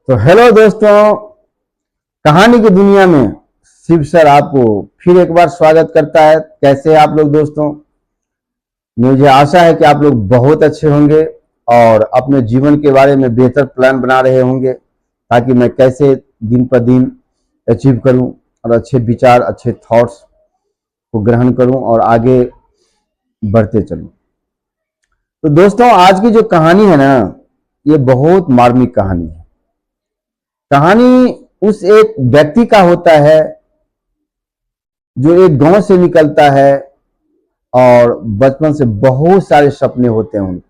तो हेलो दोस्तों, कहानी की दुनिया में शिव सर आपको फिर एक बार स्वागत करता है। कैसे हैं आप लोग दोस्तों? मुझे आशा है कि आप लोग बहुत अच्छे होंगे और अपने जीवन के बारे में बेहतर प्लान बना रहे होंगे ताकि मैं कैसे दिन पर दिन अचीव करूं और अच्छे विचार, अच्छे थॉट्स को ग्रहण करूं और आगे बढ़ते चलूं। तो दोस्तों, आज की जो कहानी है ना, ये बहुत मार्मिक कहानी है। कहानी उस एक व्यक्ति का होता है जो एक गांव से निकलता है और बचपन से बहुत सारे सपने होते हैं उनके।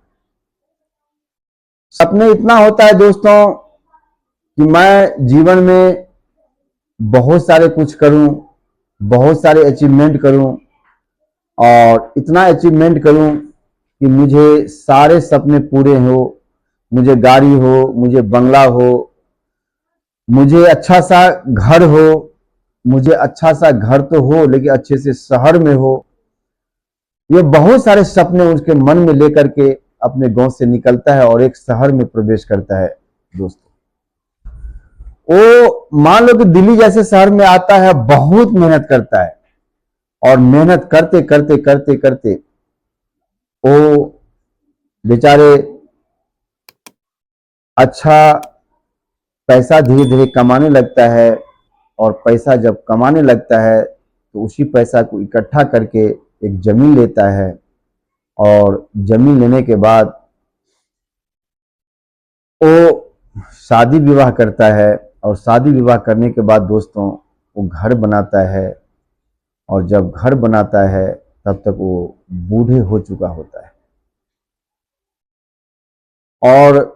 सपने इतना होता है दोस्तों कि मैं जीवन में बहुत सारे कुछ करूं, बहुत सारे अचीवमेंट करूं और इतना अचीवमेंट करूं कि मुझे सारे सपने पूरे हो। मुझे गाड़ी हो, मुझे बंगला हो, मुझे अच्छा सा घर हो, मुझे अच्छा सा घर तो हो लेकिन अच्छे से शहर में हो। ये बहुत सारे सपने उसके मन में लेकर के अपने गांव से निकलता है और एक शहर में प्रवेश करता है। दोस्तों, वो मान लो कि दिल्ली जैसे शहर में आता है, बहुत मेहनत करता है और मेहनत करते करते करते करते वो बेचारे अच्छा पैसा धीरे धीरे कमाने लगता है और पैसा जब कमाने लगता है तो उसी पैसा को इकट्ठा करके एक जमीन लेता है और जमीन लेने के बाद वो शादी विवाह करता है और शादी विवाह करने के बाद दोस्तों वो घर बनाता है और जब घर बनाता है तब तक वो बूढ़े हो चुका होता है और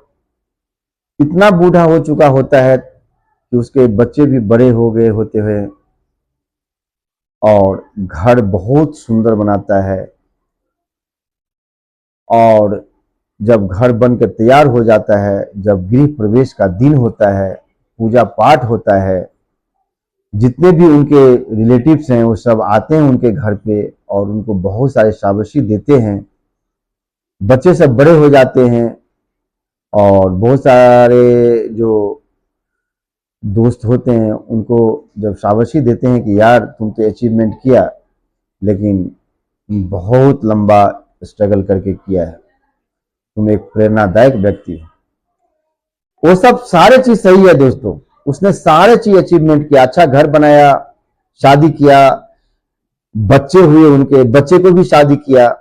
इतना बूढ़ा हो चुका होता है कि उसके बच्चे भी बड़े हो गए होते हुए और घर बहुत सुंदर बनाता है। और जब घर बनकर तैयार हो जाता है, जब गृह प्रवेश का दिन होता है, पूजा पाठ होता है, जितने भी उनके रिलेटिव्स हैं वो सब आते हैं उनके घर पे और उनको बहुत सारे शाबाशी देते हैं। बच्चे सब बड़े हो जाते हैं और बहुत सारे जो दोस्त होते हैं उनको जब शाबाशी देते हैं कि यार तुम तो अचीवमेंट किया लेकिन बहुत लंबा स्ट्रगल करके किया है, तुम एक प्रेरणादायक व्यक्ति हो। वो सब सारे चीज सही है दोस्तों, उसने सारे चीज अचीवमेंट किया, अच्छा घर बनाया, शादी किया, बच्चे हुए, उनके बच्चे को भी शादी किया।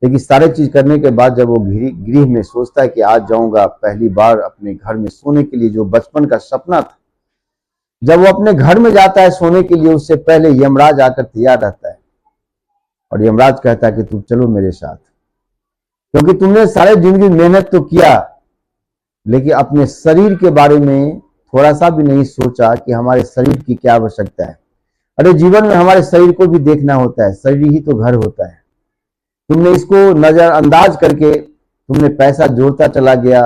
लेकिन सारे चीज करने के बाद जब वो गृह में सोचता है कि आज जाऊंगा पहली बार अपने घर में सोने के लिए, जो बचपन का सपना था, जब वो अपने घर में जाता है सोने के लिए, उससे पहले यमराज आकर तैयार रहता है और यमराज कहता है कि तुम चलो मेरे साथ, क्योंकि तुमने सारे जिंदगी मेहनत तो किया लेकिन अपने शरीर के बारे में थोड़ा सा भी नहीं सोचा कि हमारे शरीर की क्या आवश्यकता है। अरे जीवन में हमारे शरीर को भी देखना होता है, शरीर ही तो घर होता है। तुमने इसको नजरअंदाज करके तुमने पैसा जोड़ता चला गया,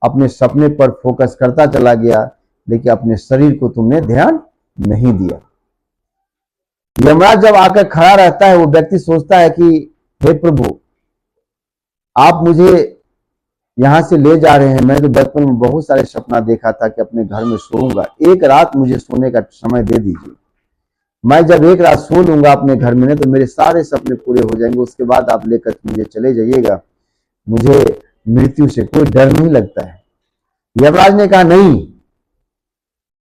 अपने सपने पर फोकस करता चला गया, लेकिन अपने शरीर को तुमने ध्यान नहीं दिया। यमराज जब आकर खड़ा रहता है, वो व्यक्ति सोचता है कि हे प्रभु, आप मुझे यहां से ले जा रहे हैं, मैं तो बचपन में बहुत सारे सपना देखा था कि अपने घर में सोऊंगा, एक रात मुझे सोने का समय दे दीजिए। मैं जब एक रात सो लूंगा अपने घर में तो मेरे सारे सपने पूरे हो जाएंगे, उसके बाद आप लेकर मुझे चले जाइएगा, मुझे मृत्यु से कोई डर नहीं लगता है। यमराज ने कहा नहीं,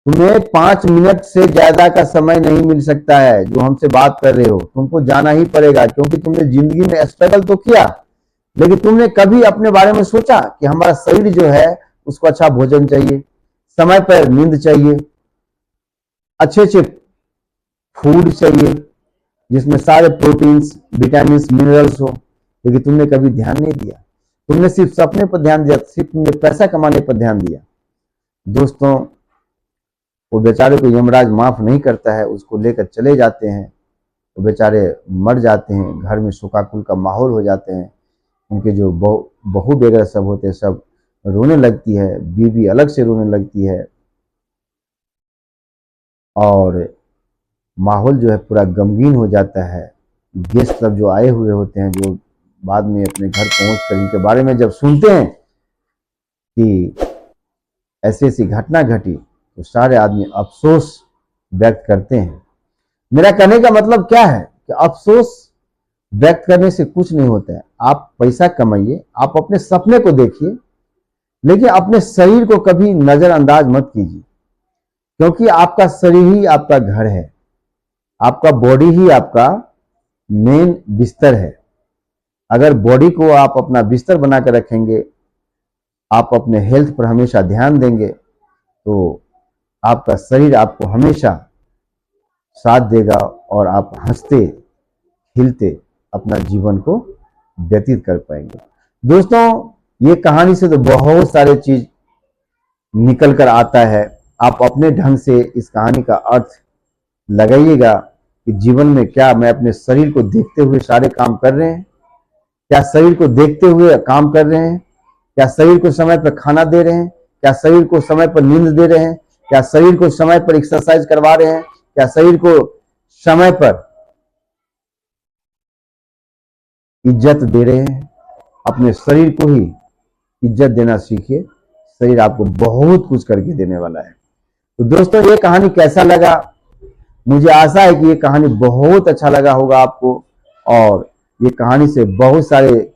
तुम्हें 5 मिनट से ज्यादा का समय नहीं मिल सकता है जो हमसे बात कर रहे हो, तुमको जाना ही पड़ेगा, क्योंकि तुमने जिंदगी में स्ट्रगल तो किया लेकिन तुमने कभी अपने बारे में सोचा कि हमारा शरीर जो है उसको अच्छा भोजन चाहिए, समय पर नींद चाहिए, अच्छे अच्छे फूड चाहिए जिसमें सारे प्रोटीन्स, विटामिन, मिनरल्स हो, लेकिन तुमने कभी ध्यान नहीं दिया। तुमने सिर्फ सपने पर ध्यान दिया, सिर्फ तुमने पैसा कमाने पर ध्यान दिया। दोस्तों, वो बेचारे को यमराज माफ नहीं करता है, उसको लेकर चले जाते हैं, वो बेचारे मर जाते हैं, घर में शोकाकुल का माहौल हो जाते हैं। उनके जो बहू वगैरह सब होते हैं सब रोने लगती है, बीवी अलग से रोने लगती है और माहौल जो है पूरा गमगीन हो जाता है। गेस्ट सब जो आए हुए होते हैं, जो बाद में अपने घर पहुंचकर इनके बारे में जब सुनते हैं कि ऐसी ऐसी घटना घटी तो सारे आदमी अफसोस व्यक्त करते हैं। मेरा कहने का मतलब क्या है कि अफसोस व्यक्त करने से कुछ नहीं होता है। आप पैसा कमाइए, आप अपने सपने को देखिए, लेकिन अपने शरीर को कभी नजरअंदाज मत कीजिए, क्योंकि आपका शरीर ही आपका घर है, आपका बॉडी ही आपका मेन बिस्तर है। अगर बॉडी को आप अपना बिस्तर बना कर रखेंगे, आप अपने हेल्थ पर हमेशा ध्यान देंगे, तो आपका शरीर आपको हमेशा साथ देगा और आप हंसते खिलते अपना जीवन को व्यतीत कर पाएंगे। दोस्तों, ये कहानी से तो बहुत सारे चीज निकल कर आता है। आप अपने ढंग से इस कहानी का अर्थ लगाइएगा कि जीवन में क्या मैं अपने शरीर को देखते हुए सारे काम कर रहे हैं, क्या शरीर को देखते हुए काम कर रहे हैं, क्या शरीर को समय पर खाना दे रहे हैं, क्या शरीर को समय पर नींद दे रहे हैं, क्या शरीर को समय पर एक्सरसाइज करवा रहे हैं, क्या शरीर को समय पर इज्जत दे रहे हैं। अपने शरीर को ही इज्जत देना सीखिए, शरीर आपको बहुत कुछ करके देने वाला है। तो दोस्तों, ये कहानी कैसा लगा? मुझे आशा है कि ये कहानी बहुत अच्छा लगा होगा आपको, और ये कहानी से बहुत सारे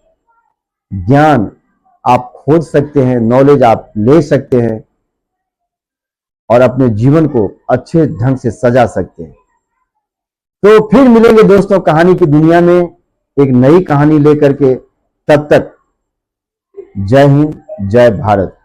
ज्ञान आप खोज सकते हैं, नॉलेज आप ले सकते हैं और अपने जीवन को अच्छे ढंग से सजा सकते हैं। तो फिर मिलेंगे दोस्तों कहानी की दुनिया में एक नई कहानी लेकर के। तब तक जय हिंद, जय भारत।